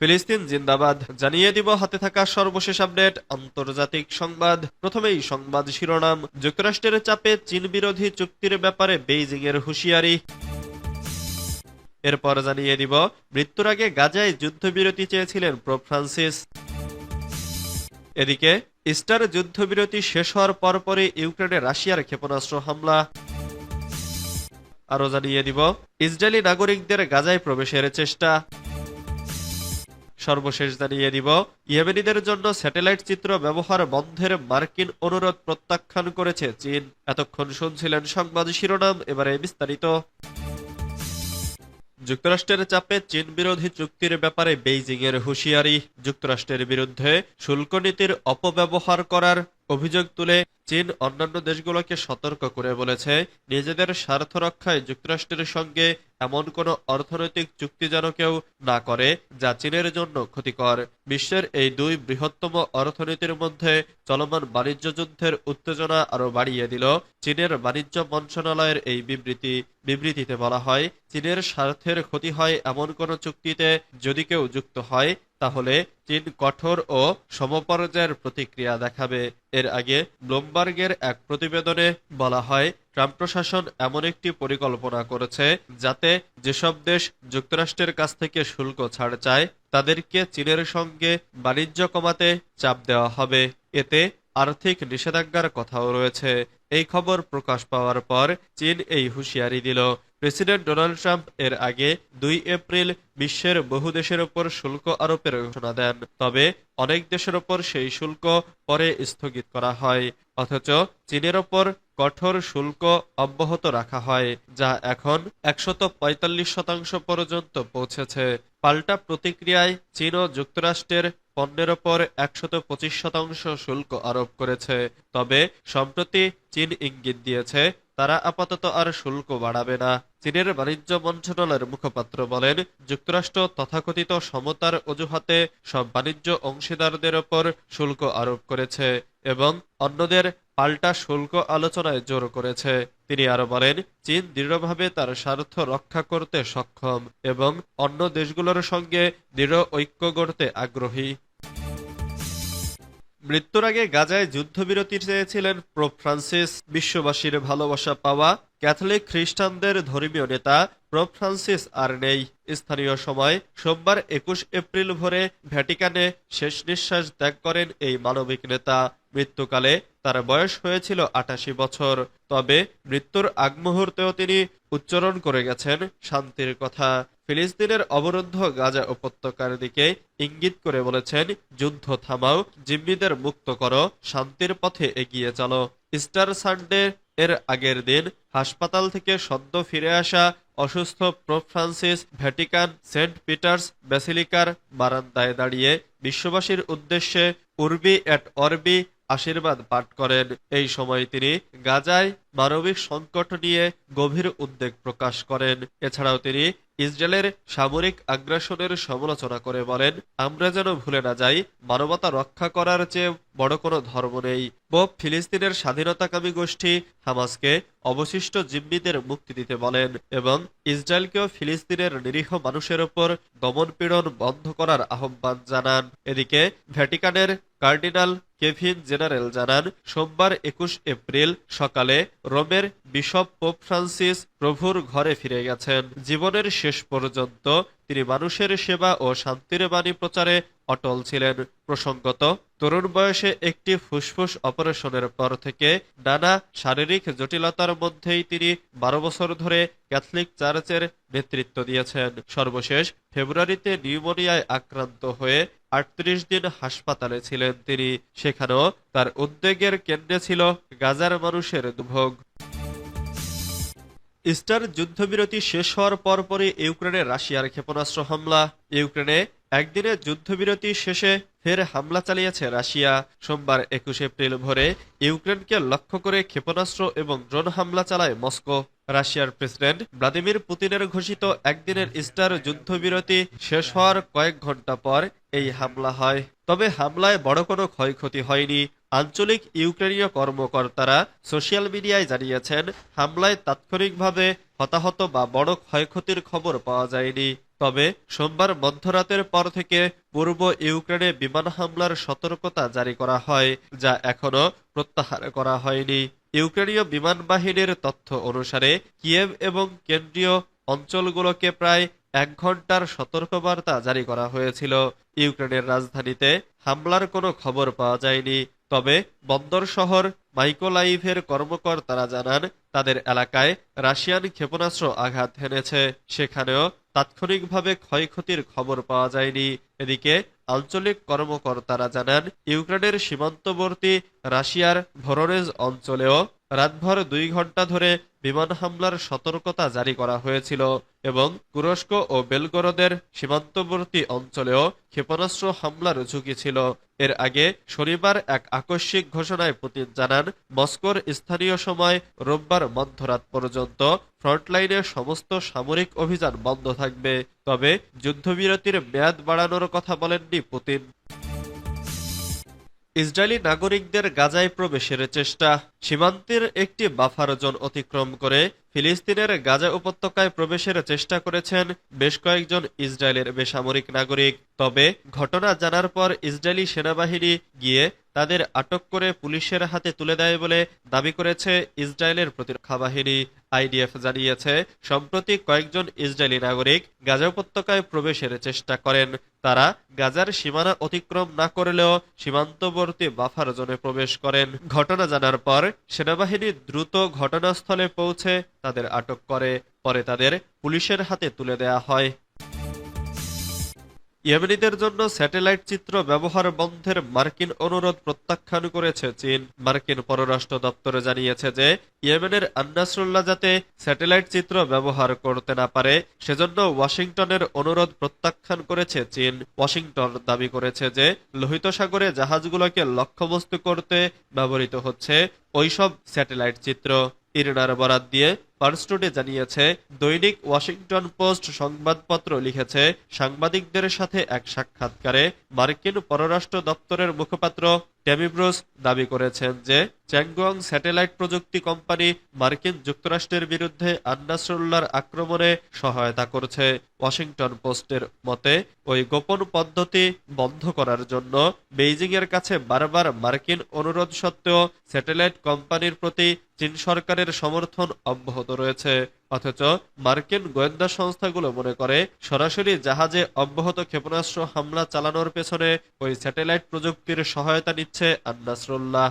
ফিলিস্তিন জিন্দাবাদ জানিয়ে দিব হাতে থাকা সর্বশেষ আপডেট আন্তর্জাতিক সংবাদ। প্রথমেই সংবাদ শিরোনাম। যুক্তরাষ্ট্রের চাপে চীন বিরোধী চুক্তির ব্যাপারে বেইজিং এর হুঁশিয়ারি। এরপর জানিয়ে দিব মৃত্যুর আগে গাজায় যুদ্ধবিরতি চেয়েছিলেন পোপ ফ্রান্সিস। এদিকে ইস্টার যুদ্ধবিরতি শেষ হওয়ার পরপরই ইউক্রেনে রাশিয়ার ক্ষেপণাস্ত্র হামলা। আরো জানিয়ে দিব ইসরায়েলি নাগরিকদের গাজায় প্রবেশের চেষ্টা। সর্বশেষ জানিয়ে দিব ইয়েমেনিদের জন্য স্যাটেলাইট চিত্র ব্যবহার বন্ধের মার্কিন অনুরোধ প্রত্যাখ্যান করেছে চীন। এতক্ষণ শুনছিলেন সংবাদ শিরোনাম, এবারে বিস্তারিত। যুক্তরাষ্ট্রের চাপে চীন বিরোধী চুক্তির ব্যাপারে বেইজিং এর হুঁশিয়ারি। যুক্তরাষ্ট্রের বিরুদ্ধে শুল্ক নীতির অপব্যবহার করার অভিযোগ তুলে চীন অন্যান্য দেশগুলোকে সতর্ক করে বলেছে, নিজেদের স্বার্থ রক্ষায় যুক্তরাষ্ট্রের সঙ্গে এমন কোনো অর্থনৈতিক চুক্তি যেন কেউ না করে যা চীনের জন্য ক্ষতিকর। বিশ্বের এই দুই বৃহত্তম অর্থনীতির মধ্যে চলমান বাণিজ্য যুদ্ধের উত্তেজনা আরো বাড়িয়ে দিল চীনের বাণিজ্য মন্ত্রণালয়ের এই বিবৃতিতে বলা হয়, চীনের স্বার্থের ক্ষতি হয় এমন কোনো চুক্তিতে যদি কেউ যুক্ত হয় তাহলে চীন কঠোর ও সমপর্যায়ের প্রতিক্রিয়া দেখাবে। এর আগে ব্লুমবার্গের এক প্রতিবেদনে বলা হয়, ট্রাম্প প্রশাসন এমন একটি পরিকল্পনা করেছে যাতে যেসব দেশ যুক্তরাষ্ট্রের কাছ থেকে শুল্ক ছাড় চায় তাদেরকে চীনের সঙ্গে বাণিজ্য কমাতে চাপ দেওয়া হবে। এতে আর্থিক নিষেধাজ্ঞার কথাও রয়েছে। এই খবর প্রকাশ পাওয়ার পর চীন এই হুঁশিয়ারি দিল। প্রেসিডেন্ট ডোনাল্ড ট্রাম্প এর আগে 2 এপ্রিল বিশ্বের বহু দেশের ওপর শুল্ক আরোপের ঘোষণা দেন, তবে অনেক দেশের ওপর সেই শুল্ক পরে স্থগিত করা হয়। অথচ চীনের ওপর কঠোর শুল্ক অব্যাহত রাখা হয়, যা এখন 145% পর্যন্ত পৌঁছেছে। পাল্টা প্রতিক্রিয়ায় চীন ও যুক্তরাষ্ট্রের পণ্যের ওপর 125% শুল্ক আরোপ করেছে। তবে সম্প্রতি চীন ইঙ্গিত দিয়েছে তারা আপাতত আর শুল্ক বাড়াবে না। চীনের বাণিজ্য মন্ত্রণালয়ের মুখপাত্র বলেন, যুক্তরাষ্ট্র তথাকথিত সমতার অজুহাতে সব বাণিজ্য অংশীদারদের ওপর শুল্ক আরোপ করেছে এবং অন্যদের পাল্টা শুল্ক আলোচনায় জোর করেছে। তিনি আরো বলেন, চীন দৃঢ়ভাবে তার স্বার্থ রক্ষা করতে সক্ষম এবং অন্য দেশগুলোর সঙ্গে দৃঢ় ঐক্য গড়তে আগ্রহী। মৃত্যুর আগে গাজায় যুদ্ধবিরতি চেয়েছিলেন পোপ ফ্রান্সিস। বিশ্ববাসীর ভালোবাসা পাওয়া ক্যাথলিক খ্রিস্টানদের ধর্মীয় নেতা পোপ ফ্রান্সিস আর নেই। স্থানীয় সময় সোমবার 21 এপ্রিল ভোরে ভ্যাটিকানে শেষ নিঃশ্বাস ত্যাগ করেন এই মানবিক নেতা। মৃত্যুকালে তার বয়স হয়েছিল 88 বছর। তবে মৃত্যুর আগ মুহূর্তেও তিনি উচ্চারণ করে গেছেন শান্তির কথা। ফিলিস্তিনের অবরুদ্ধ গাজা উপত্যকার দিকে ইঙ্গিত করে বলেছেন, যুদ্ধ থামাও, জিম্মিদের মুক্ত করো, শান্তির পথে এগিয়ে চলো। ইস্টার সানডে এর আগের দিন হাসপাতাল থেকে সদ্য ফিরে আসা অসুস্থ Pope Francis Vatican Saint Peter's ব্যাসিলিকার বারান্দায় দাঁড়িয়ে বিশ্ববাসীর উদ্দেশ্যে উর্বি এট অর্বি আশীর্বাদ পাঠ করেন। এই সময় তিনি গাজায় মানবিক সংকট নিয়ে গভীর উদ্বেগ প্রকাশ করেন। এছাড়াও তিনি ইসরায়েলের সামরিক আগ্রাসনের সমালোচনা করে বলেন, আমরা যেন ভুলে না যাই, মানবতা রক্ষা করার চেয়ে বড় কোনো ধর্ম নেই। পোপ ফিলিস্তিনের স্বাধীনতাকামী গোষ্ঠী হামাসকে অবশিষ্ট জিম্মিদের মুক্তি দিতে বলেন এবং ইসরায়েলকেও ফিলিস্তিনের নিরীহ মানুষের ওপর দমনপীড়ন বন্ধ করার আহ্বান জানান। এদিকে ভ্যাটিকানের কার্ডিনাল কেভিন জেনারেল জানান, সোমবার 21 এপ্রিল সকালে রোমের বিশপ পোপ ফ্রান্সিস প্রভুর ঘরে ফিরে গেছেন। জীবনের শেষ পর্যন্ত তিনি মানুষের সেবা ও শান্তির বাণী প্রচারে অটল ছিলেন। প্রসঙ্গত, তরুণ বয়সে একটি ফুসফুস অপারেশনের পর থেকে নানা শারীরিক জটিলতার মধ্যেই তিনি 12 বছর ধরে ক্যাথলিক চার্চের নেতৃত্ব দিয়েছেন। সর্বশেষ ফেব্রুয়ারিতে নিউমোনিয়ায় আক্রান্ত হয়ে 38 দিন হাসপাতালে ছিলেন তিনি। সেখানেও তার উদ্বেগের কেন্দ্রে ছিল গাজার মানুষের দুর্ভোগ। ইস্টার যুদ্ধবিরতি শেষ হওয়ার পরপরই ইউক্রেনে রাশিয়ার ক্ষেপণাস্ত্র হামলা। ইউক্রেনে একদিনের যুদ্ধবিরতি শেষে ফের হামলা চালিয়েছে রাশিয়া। সোমবার 21 এপ্রিল ভোরে ইউক্রেনকে লক্ষ্য করে ক্ষেপণাস্ত্র এবং ড্রোন হামলা চালায় মস্কো। রাশিয়ার প্রেসিডেন্ট ভ্লাদিমির পুতিনের ঘোষিত একদিনের ইস্টার যুদ্ধবিরতি শেষ হওয়ার কয়েক ঘন্টা পর এই হামলা হয়। তবে হামলায় বড় কোনো ক্ষয়ক্ষতি হয়নি। আঞ্চলিক ইউক্রেনীয় কর্মকর্তারা সোশ্যাল মিডিয়ায় জানিয়েছেন, হামলায় তাৎক্ষণিকভাবে হতাহত বা বড় ক্ষয়ক্ষতির খবর পাওয়া যায়নি। তবে সোমবার মধ্যরাতের পর থেকে পূর্ব ইউক্রেনে বিমান হামলার সতর্কতা জারি করা হয়, যা এখনো প্রত্যাহার করা হয়নি। ইউক্রেনীয় বিমান বাহিনীর তথ্য অনুসারে কিয়েভ এবং কেন্দ্রীয় অঞ্চলগুলোকে প্রায় 1 ঘন্টার সতর্কবার্তা জারি করা হয়েছিল। ইউক্রেনের রাজধানীতে হামলার কোনো খবর পাওয়া যায়নি, তবে বন্দর শহর মাইকোলাইভের কর্মকর্তারা জানান তাদের এলাকায় রাশিয়ান ক্ষেপণাস্ত্র আঘাত হেনেছে। সেখানেও তাৎক্ষণিকভাবে ক্ষয়ক্ষতির খবর পাওয়া যায়নি। এদিকে আঞ্চলিক কর্মকর্তারা জানান ইউক্রেনের সীমান্তবর্তী রাশিয়ার ভরোনেজ অঞ্চলেও রাতভর 2 ঘন্টা ধরে বিমান হামলার সতর্কতা জারি করা হয়েছিল এবং তুরস্ক ও বেলগরদের সীমান্তবর্তী অঞ্চলেও ক্ষেপণাস্ত্র হামলার ঝুঁকি ছিল। এর আগে শনিবার এক আকস্মিক ঘোষণায় পুতিন জানান মস্কোর স্থানীয় সময় রোববার মধ্যরাত পর্যন্ত ফ্রন্টলাইনে সমস্ত সামরিক অভিযান বন্ধ থাকবে, তবে যুদ্ধবিরতির মেয়াদ বাড়ানোর কথা বলেননি পুতিন। ইসরায়েলি নাগরিকদের গাজায় প্রবেশের চেষ্টা। সীমান্তের একটি বাফার জোন অতিক্রম করে ফিলিস্তিনের গাজা উপত্যকায় প্রবেশের চেষ্টা করেছেন বেশ কয়েকজন ইসরায়েলের বেসামরিক নাগরিক। তবে ঘটনা জানার পর ইসরায়েলি সেনাবাহিনী গিয়ে তাদের আটক করে পুলিশের হাতে তুলে দেয় বলে দাবি করেছে ইসরায়েলের প্রতিরক্ষা বাহিনী। আইডিএফ জানিয়েছে সম্প্রতি কয়েকজন ইসরায়েলি নাগরিক গাজা উপত্যকায় প্রবেশের চেষ্টা করেন। তারা গাজার সীমানা অতিক্রম না করলেও সীমান্তবর্তী বাফার জোনে প্রবেশ করেন। ঘটনা জানার পর সেনাবাহিনী দ্রুত ঘটনাস্থলে পৌঁছে তাদের আটক করে, পরে তাদের পুলিশের হাতে তুলে দেয়া হয়। ইয়েমেনিদের জন্য স্যাটেলাইট চিত্র ব্যবহার বন্ধের মার্কিন অনুরোধ প্রত্যাখ্যান করেছে চীন। মার্কিন পররাষ্ট্র দপ্তর জানিয়েছে যে ইয়েমেনের আন-নাসরুল্লাহ যাতে স্যাটেলাইট চিত্র ব্যবহার করতে না পারে সেজন্য ওয়াশিংটনের অনুরোধ প্রত্যাখ্যান করেছে চীন। ওয়াশিংটন দাবি করেছে যে লোহিত সাগরে জাহাজগুলোকে লক্ষ্যবস্তু করতে ব্যবহৃত হচ্ছে ওইসব স্যাটেলাইট চিত্র। ইরনার বরাত দিয়ে পার্স টুডে জানিয়েছে দৈনিক ওয়াশিংটন পোস্ট সংবাদপত্র লিখেছে সাংবাদিকদের সাথে এক সাক্ষাৎকারে মার্কিন পররাষ্ট্র দপ্তরের মুখপাত্র ট্যামি ব্রুস দাবি করেছেন যে চ্যাংগুয়াং স্যাটেলাইট প্রযুক্তি কোম্পানি মার্কিন যুক্তরাষ্ট্রের বিরুদ্ধে আন-নাসরুল্লাহর আক্রমণে সহায়তা করছে। ওয়াশিংটন পোস্টের মতে ওই গোপন পদ্ধতি বন্ধ করার জন্য বেইজিংয়ের কাছে বারবার মার্কিন অনুরোধ সত্ত্বেও স্যাটেলাইট কোম্পানির প্রতি চীন সরকারের সমর্থন অব্যাহত রয়েছে। অথচ মার্কিন গোয়েন্দা সংস্থাগুলো মনে করে সরাসরি জাহাজে অব্যাহত ক্ষেপণাস্ত্র হামলা চালানোর পেছনে ওই স্যাটেলাইট প্রযুক্তির সহায়তা নিচ্ছে আন-নাসরুল্লাহ।